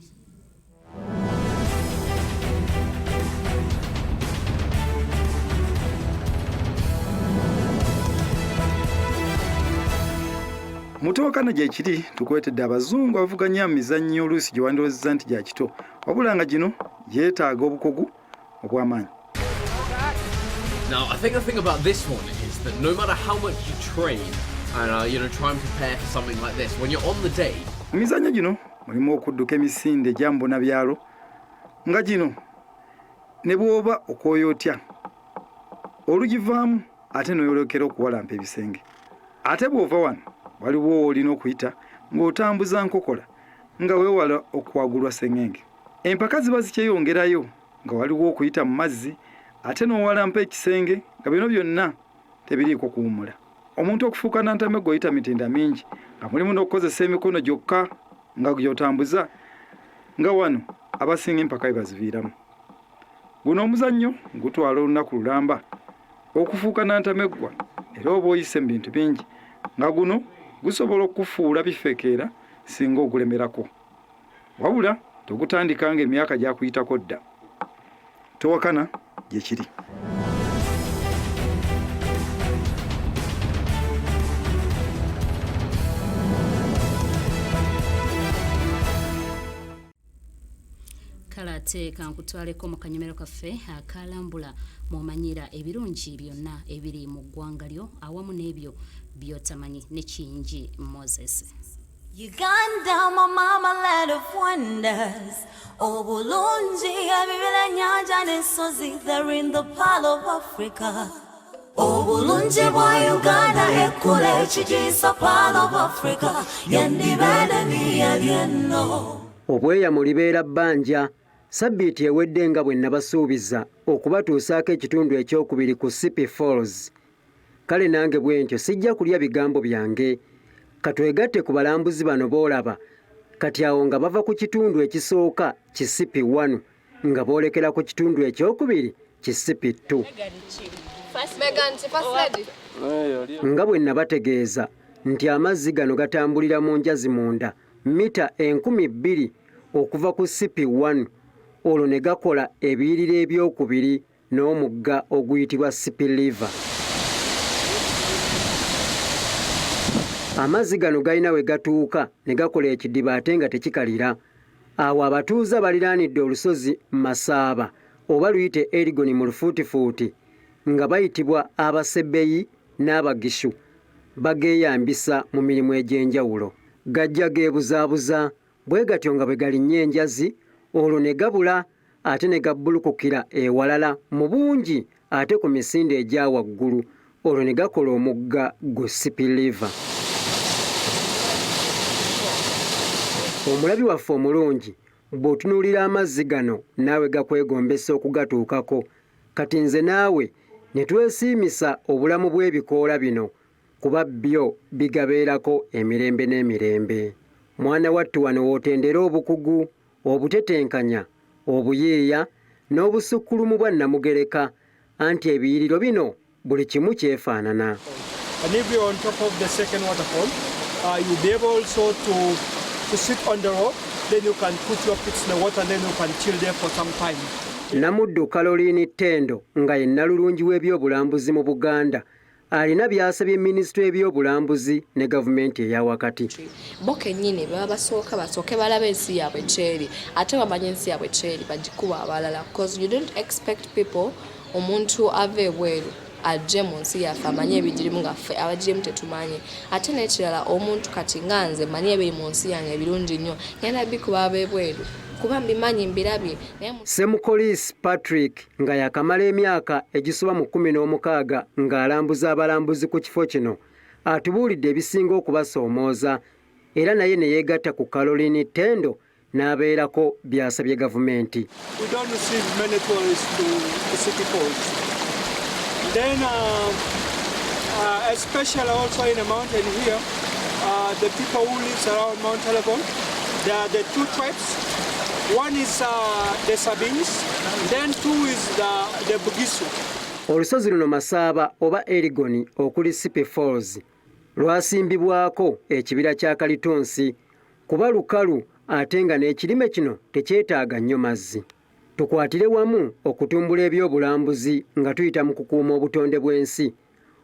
Mutowakana gyekiri tukwetedde abazungu abavuganya mizannyo oluusi gye wandiroziza nti gya kito wabula nga gino yeetaaga obukugu obw'amaanyi. Now, I think the thing about this one is that no matter how much you train and try and prepare for something like this, when you're on the day. Mu mizannyo gino mulimu okudduka emisinde gyambo na byalo nga gino ne bw'oba okwoyootya olugivaamu ate n'oyolekera okuwalampa ebisenge. Ate bw'ova wano waliwo olina okuyita ng'otambuza nkokola nga weewala okwagulwa sengenge. Empaka ziba zikyeyongerayo nga waliwo okuyita mu mazzi ate n'owalampa ekisenge nga bino byonna tebiriiko kuwumula. Omuntu okufuuka nantamego oyita mitenda mingi nga mulimu n'okukozesa emikono gyokka nga gy'otambuza nga wano abasinga empaka baziviiramu. guno omuzannyo gutwala olunaku lulamba okufuuka nantameggwa era oba oyise mu bintu bingi nga guno gusobola okufuula bifekeera singa ogulemerako wabula togutandika nga emyaka gyakuyitako dda towakana gye kiri. Kalate kankutwaleko mu kanyomero kaffe akalambula mwomanyira ebirungi byonna ebiri mu ggwanga lyo awamu n'ebyo byotamanyi ne Kingi Moses. Uganda, my mama, land of wonders. Obulungi ebibira nyanja n'ensozi, they're in the Pearl of Africa. Obulungi bwa Uganda ekkula ekigiisa Pearl of Africa, yandibere byalyenno. Obweyamu libeera bbanja. Sabbiiti ewedde nga bwe nabasuubiza okubatuusaako ekitundu ekyokubiri ku Sipi Falls. Kale nange bwe ntyo sijja kulya bigambo byange. Katwegatte ku balambuzi bano boolaba kati awo nga bava ku kitundu ekisooka Kisipi 1 nga boolekera ku kitundu ekyokubiri Kisipi 2. Nga bwe nabategeeza nti amazzi gano gatambulira mu njazi munda mita 2,000 okuva ku Sipi 1 olwo ne gakola ebiyiriro ebyokubiri n'omugga oguyitibwa Sipi River. Amazzi gano galina we gatuuka ne gakola ekidiba ate nga tekikalira. Awo abatuuze baliraanidde olusozi Masaaba oba luyite Erigoni mu lufuutifuuti nga bayitibwa Abasebbeyi n'Abagishu bageeyambisa mu mirimu egy'enjawulo. Gajja geebuzaabuza bwe gatyo nga bwe galinnya enjazi olwo ne gabula ate ne gabbulukukira ewalala mu bungi ate ku misinde egya waggulu olwo ne gakola omugga gu Sipi River. Omulabi waffe omulungi bw'otunuulira amazzi gano naawe gakwegombesa okugatuukako kati nze naawe ne twesiimisa obulamu bw'ebikoola bino kuba byo bigabeerako emirembe n'emirembe. Mwana wattu wano w'otendera obukugu, obutetenkanya, obuyeeya n'obusukkulumu bwa Namugereka anti ebiyiriro bino buli kimu kyefaanana. And if you're on top of the second waterfall, you'll be able also to sit on the rock, then you can put your feet in the water and then you can chill there for some time. Namuddu Caroline Ttendo nga ye nnalulungi w'ebyobulambuzi mu Buganda alina byasabye minisitule y'ebyobulambuzi ne gavumenti eya wakati. Bo kennyini baba basooke balaba ensi yaabwe kyeri ate bamanye ensi yaabwe kyeri bagikuba abalala because you don't expect people omuntu ava ebweru ajje mu nsi yaffe amanye ebigirimu ngaffe abagirimu tetumanyi ate n'ekirala omuntu kati nga nze manye ebiri mu nsi yange ebirungi nnyo ngenda bikuba ab'ebweru kuba mbimanyi mbirabye. Semukolisi Patrick nga yakamala emyaka egisoba mu 16 ng'alambuza abalambuzi ku kifo kino atubuulidde ebisinga okubasoomooza era naye ne yeegatta ku Caroline Ttendo n'abeerako byasabye gavumenti. We don't receive many tourists to Sipi Falls. Then especially also in the mountain here, the people who live around Mount Elgon, there are the two tribes. One is the Sabines, then two is the Bugisu. Olusozi luno Masaaba oba Erigoni okuli Sipi Falls lwasimbibwako ekibira kya Kalitonsi kuba lukalu ate nga n'ekirime kino tekyetaaga nnyo mazzi. Tukwatire wamu okutumbula ebyobulambuzi nga tuyita mu kukuuma obutonde bw'ensi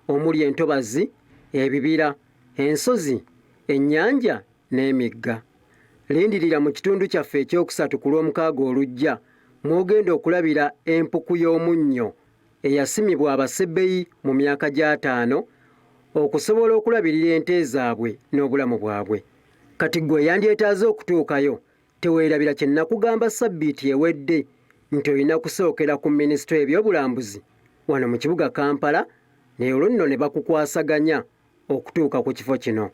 omuli entobazi, ebibira, ensozi, ennyanja n'emigga. Lindirira mu kitundu kyaffe ekyokusatu ku Lwomukaaga olujja mwogenda okulabira empuku y'omunnyo eyasimibwa Abasebbeyi mu myaka gya 5 okusobola okulabirira ente zaabwe n'obulamu bwabwe. Kati gwe yandyetaaze okutuukayo teweerabira kye nnakugamba sabbiiti ewedde nti olina kusookera ku minisitule y'ebyobulambuzi wano mu kibuga Kampala naye olwo nno ne bakukwasaganya okutuuka ku kifo kino.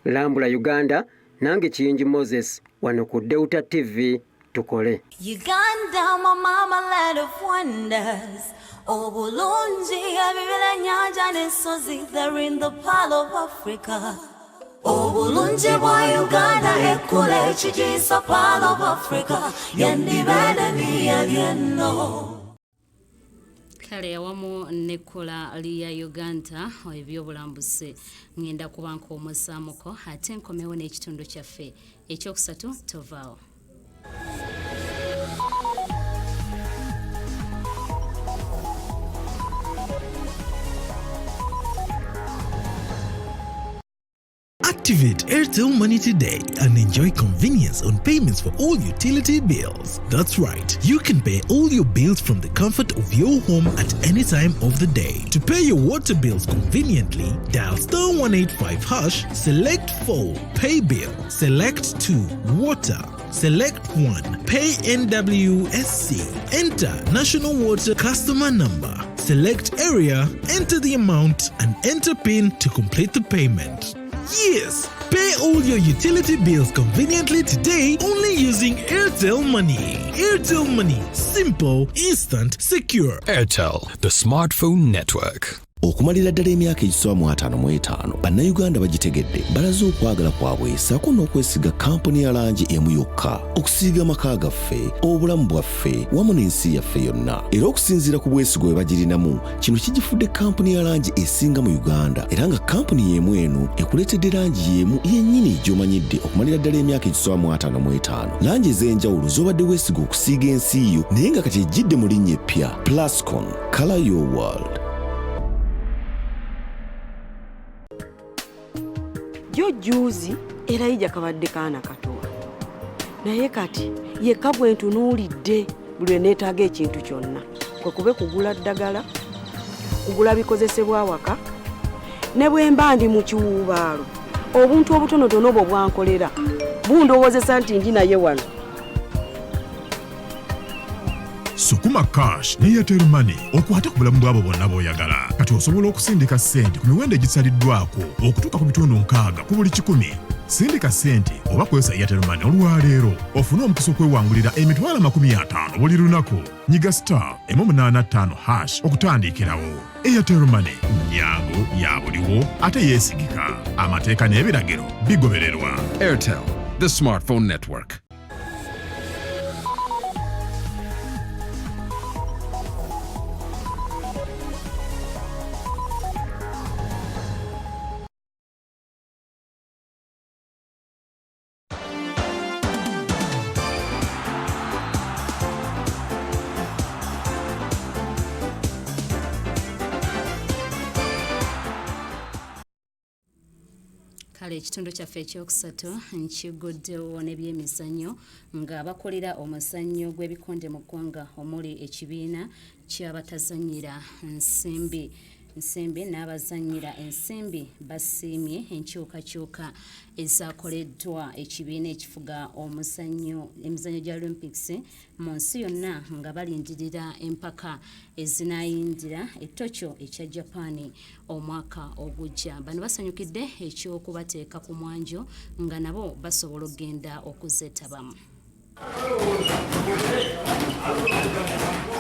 Lambula Uganda, nange Kingi Moses wano ku Deuta TV tukole. Uganda, my mama, land of wonders. Obulungi ebibira nyanja n'ensozi, they're in the Pearl of Africa. Obulungi bwa Uganda ekule ekigisa Pearl of Africa yandibere niyabyeno. Kale awamu nekola liya Uganda ebyobulambuzi ngenda kubanka omusamuko ate nkomewo n'ekitundu kyaffe ekyokusatu tovaawo. Activate Airtel Money today and enjoy convenience on payments for all utility bills. That's right, you can pay all your bills from the comfort of your home at any time of the day. To pay your water bills conveniently, dial *185#, select 4, pay bill, select 2, water, select 1, pay NWSC, enter national water customer number, select area, enter the amount and enter PIN to complete the payment. Yes, pay all your utility bills conveniently today only using Airtel Money. Airtel Money, simple, instant, secure. Airtel, the smartphone network. Okumalira ddala emyaka egisooka 55 bannayuganda bagitegedde balaze okwagala kwabwe ssaako n'okwesiga kampuni ya langi emu yokka okusiiga amaka gaffe obulamu bwaffe wamu n'ensi yaffe yonna era okusinziira ku bwesigo bwe bagirinamu kino kigifudde kampuni ya langi esinga mu Uganda era nga kampuni y'emu eno ekuleetedde langi y'emu yennyini gy'omanyidde okumalira ddala emyaka egisooka 55 langi ez'enjawulo z'obadde weesiga okusiiga ensi yo naye nga kati ejjidde mu linnya eppya Plascon, Color Your World. Juzi era ija kabadde kaana katowa naye kati yekka bwe ntunuulidde buli neetaaga ekintu kyonna kwe kube kugula ddagala kugula bikozesebwa awaka ne bwe mba ndi mu kiwuubaalo obuntu obutonotono obwo bwankolera bundowoozesa nti ndi naye wano. Sukuma Cash ne Airtel Money okwata ku bulamu bw'abo bonna b'oyagala. Kati osobola okusindika ssente ku miwendo egisaliddwako okutuuka ku bitundu 6 ku buli 100. Sindika ssente oba kwesa Airtel Money olwaleero ofune omukisa okwewangulira emitwalo 50 buli lunaku. Nyiga *185# okutandikirawo. Airtel Money, nnyango ya buliwo ate yeesigika. Amateeka n'ebiragiro bigobererwa. Airtel, the smartphone network. Kale ekitundu kyaffe ekyokusatu nkiguddewo n'ebyemizannyo nga bakolera omuzannyo gw'ebikonde mu ggwanga omuli ekibiina ky'abatazannyira nsimbi n'abazannyira ensimbi basiimye enkyukakyuka ezakoleddwa ekibiina ekifuga emizannyo gya Olympics mu nsi yonna nga balindirira empaka ezinaayindira ettokyo ekya Japan omwaka ogujja. Bano basanyukidde ekyokubateeka ku mwanjo nga nabo basobola okugenda okuzeetabamu.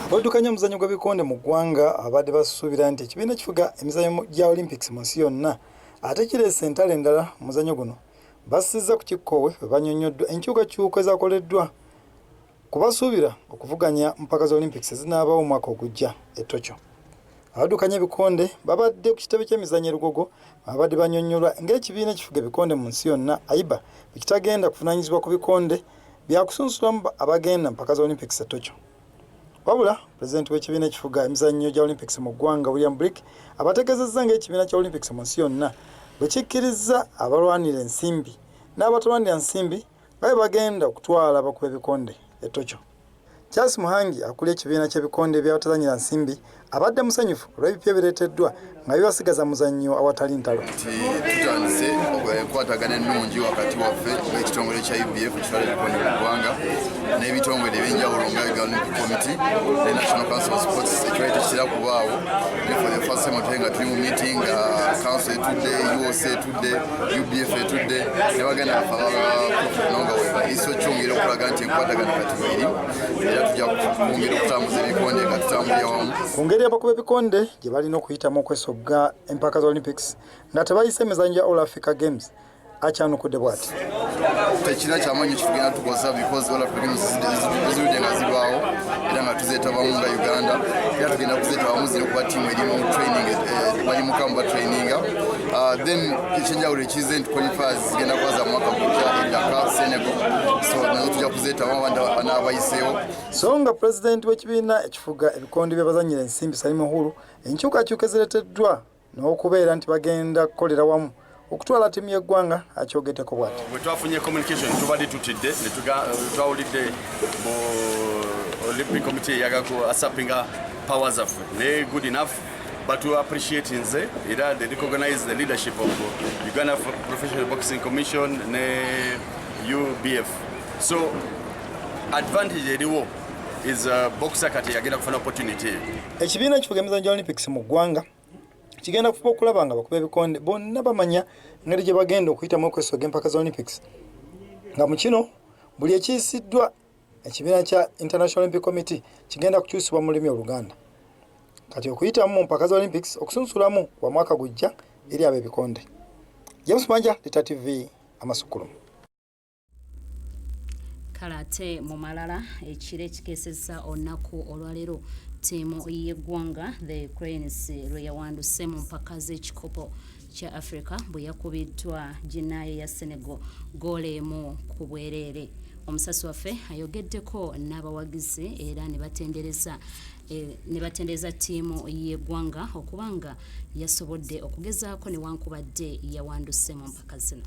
Abaddukanya omuzannyo gw'ebikonde mu ggwanga abadde basuubira nti ekibiina kifuga emizannyo gya Olympics mu nsi yonna ate kireese entalo endala mu muzannyo guno bassizza ku kikkowe bwe bannyonnyoddwa enkyukakyuka ezakoleddwa kubasuubira okuvuganya mpaka za Olympics ezinaabawo omwaka ogujja e Tokyo. Abaddukanya ebikonde babadde ku kitebe ky'emizannyo erugogo babadde bannyonnyolwa ng'ekibiina kifuga ebikonde mu nsi yonna AIBA bwe kitagenda kuvunaanyizibwa ku bikonde byakusunsulamu abagenda mpaka za Olympics e Tokyo. Wabula pulezidenti w'ekibiina ekifuga emizannyo gya Olympics mu ggwanga William Brick abategeezezza ng'ekibiina kya Olympics mu nsi yonna bwe kikkiriza abalwanira ensimbi n'abatalwanira nsimbi nga bwe bagenda okutwala abakuba ebikonde e Tokyo. Charles Muhangi akulira ekibiina ky'ebikonde by'abatazannyira nsimbi abadde musanyufu olw'ebipya ebireeteddwa nga bibasigaza muzannyo awatali ntalo. Tutandise enkwatagana ennungi wakati waffe ng'ekitongole kya UBF ekitwala ebikonde mu ggwanga n'ebitongole ebyenjawulo nga Olympic Committee ne National Council of Sports ekibaire tekitera kubaawo ne for the first time nga tuli mu meeting council etudde, USA etudde, UBF etudde ne bagenda nonga webayisa okyongera okulaga nti enkwatagana kati weeri era tujja kwongera okutambuza ebikonde nga tutambulira wamu. Ku ngeri abakuba ebikonde gye balina okuyitamu okwesogga empaka za Olympics nga tebayise emizannyo gya All Africa Games akyanukudde bw'ati. Tekina kyamanyi kitugenda tukoza because all African zizudde nga zibaawo era nga tuzeetabamu nga Uganda era tugenda kuzeetabamu ziri okuba ttiimu eri mu training bali mu kambu batraininga then ekyenjawulo ekize nti qualifiers zigenda kubaza mu mwaka gujja Ttaka Senegal so nazo tujja kuzeetabamu abana abayiseewo. So nga pulezidenti w'ekibiina ekifuga ebikondi by'abazannyira ensimbi Salim Uhuru enkyukakyuka ezireeteddwa n'okubeera nti bagenda kukolera wamu okutwala ttiimu y'eggwanga akyogeddeko bw'ati. Bwe twafunye communication tubadde tutidde ne twawulidde mu Olympic Committee yagako asapinga powers zaffe ne good enough but to appreciate nze era they recognize the leadership of Uganda Professional Boxing Commission ne UBF. So advantage eriwo is boxer kati yagenda kufuna opportunity. Ekibiina ekifuga emizannyo gya Olympics mu ggwanga kigenda kufuba okulaba nga bakuba ebikonde bonna bamanya ngeri gye bagenda okuyitamu okwesoga empaka za Olympics. Nga mu kino buli ekiyisiddwa ekibiina kya International Olympic Committee kigenda kukyusibwa mu lulimi Oluganda. Kati okuyitamu mu mpaka za Olympics okusunsulamu kwa mwaka gujja eri ab'ebikonde. James Manja, Leta TV, Amasukkulumu. Kalate mu malala ekire ekikeesezza olunaku olwaleero ttiimu y'eggwanga the Cranes lwe yawanduse mu mpaka z'ekikopo kya Africa bwe yakubiddwa ginaayo ya Senegal goolo emu ku bwereere. Omusasi waffe ayogeddeko n'abawagizi era ne batendereza ttiimu y'eggwanga okubanga yasobodde okugezaako newankubadde yawanduse mu mpaka zino.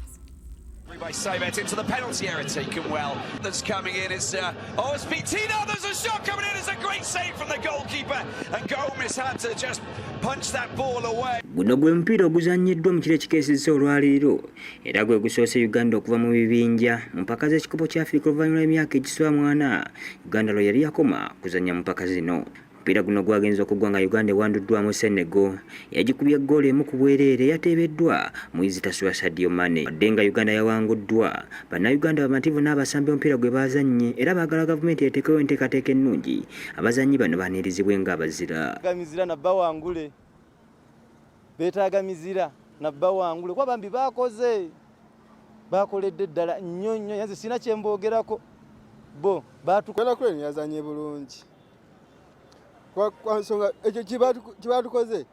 By Sabet into the penalty area, taken well. That's coming in. It's Spitino. There's a shot coming in. It's a great save from the goalkeeper, and Gomez had to just punch that ball away. Guno gwe mupiira oguzannyiddwa mu kiro ekikeesezza olwaleero era gwe gusoose Uganda okuva mu bibinja mu mpaka z'ekikopo kya Africa oluvannyuma lw'emyaka egisooka 4 Uganda lwe yali yakoma kuzannya mu mpaka zino. Mupiira guno gwagenza okuggwa nga Uganda ewanduddwamu Senegal yagikubye ggoolo emu ku bwereere yateebeddwa Muizita Sadio Mane. Wadde nga Uganda yawanguddwa, bannayuganda bamativu n'abasambi omupiira gwe baazannye era baagala gavumenti eteekewo enteekateeka ennungi abazannyi bano baanirizibwe ng'abazira. Mizira na bawangule beetaaga mizira na bawangule kuba bambi bakoledde ddala nnyo nnyo yanze sina kye mboogerako bo baatukola kwe yazanye bulungi. Kwa nsonga ekyo kibatukoze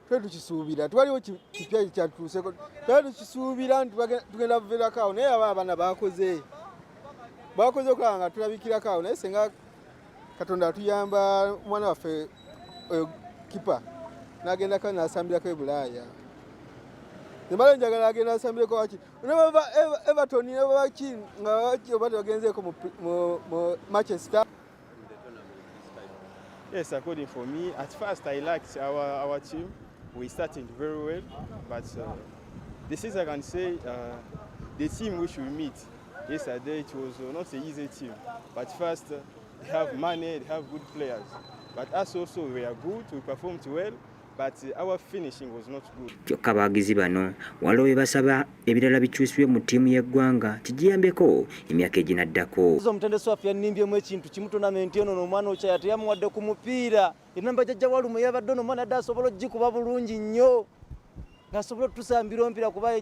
twe tukisuubira twaliwo kipya kyatuuseko twe tukisuubira nti tugenda kuviirako awo naye abaana bakoze okulaba nga tulabikirako awo naye senga Katonda atuyamba omwana waffe kipa n'agendako n'asambirako e Bulaaya nembala njagala agenda asambireko waki nebava Everton nebavaki nga oba tebagenzeeko mu Manchester. Yes, according for me, at first I liked our team. We started very well, but this is I can say the team which we meet yesterday it was not an easy team. But first they have money, they have good players. But us also we are good, we performed well. But our finishing was not good. Kyokka abawagizi bano waliwo bye basaba ebirala bikyusibwe mu ttiimu y'eggwanga kigiyambeko emyaka eginaddako. Omutendesi waffe yannimbyemu ekintu kimu tonamenti eno n'omwana okyaya teyamuwadde ku mupiira enamba jjajja walumu yabadde ono omwana adde asobola ogikuba bulungi nnyo ng'asobola otusambira omupiira kuba yo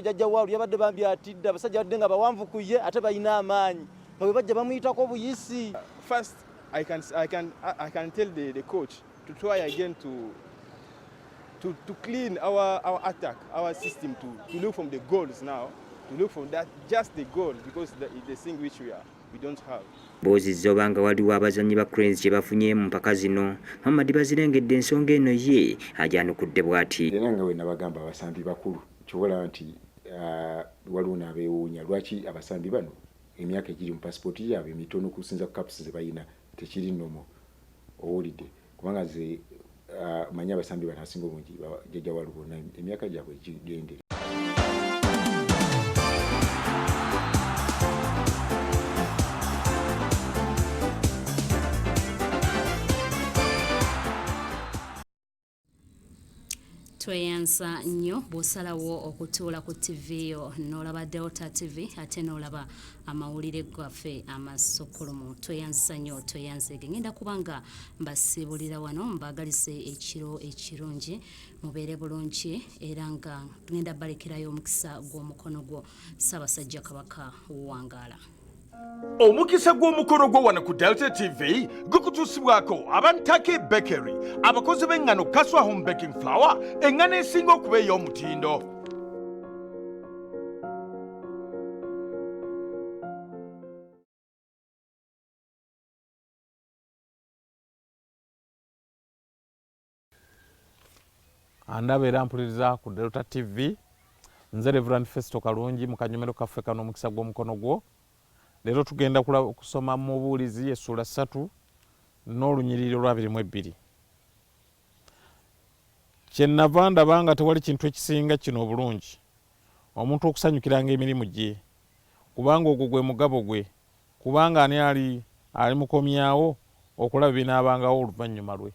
jjajja walu yabadde bambi atidde abasajja badde nga bawanvu ku ye ate balina amaanyi nga bwe bajja bamuyitako buyisi. First I can tell the coach to try again to clean our attack, our system, to look from the goals now, to look from that just the goal because the thing which we don't have. Boozizza obanga waliwo abazannyi ba Cranes kye bafunye mu mpaka zino Muhammad bazirengedde ensonga eno ye ajyanukudde bw'ati. Era nga we nabagamba abasambi bakulu kyobola nti waliwo n'abeewuunya lwaki abasambi bano emyaka egiri mu pasipoti yaabwe mitono okusinza ku caps ze balina tekiri nnomo owulidde kubanga ze manya abasambi bano asinga obungi jjajja waluwo emyaka gyabwe gigendera. Tweyanza nnyo bw'osalawo okutuula ku TV yo n'olaba Delta TV ate n'olaba amawulire gaffe Amasukkulumu. Tweyanza nnyo tweyanzege. Ngenda kubanga mbasiibulira wano mbaagalise ekiro ekirungi mubeere bulungi era nga ngenda balekerayo omukisa gw'omukono gwo Ssaabasajja Kabaka Wangaala. Omukisa gw'omukono gwo wano ku Delta TV gukutuusibwako abantake bakery abakozi b'engano Kaswa Home Baking Flour engano esinga okuba ey'omutindo. Andaba era mpuliriza ku Delta TV nze Reverend Festo Kalungi mu kanyomero kaffe kano omukisa gw'omukono gwo. Leero tugenda kusoma mu Mubuulizi essula 3 n'olunyiriri lwa 22. Kyennava ndaba nga tewali kintu ekisinga kino obulungi omuntu okusanyukiranga emirimu gye kubanga ogwo gwe mugabo gwe kubanga ani ali mukomyawo okulaba binaabangawo oluvannyuma lwe.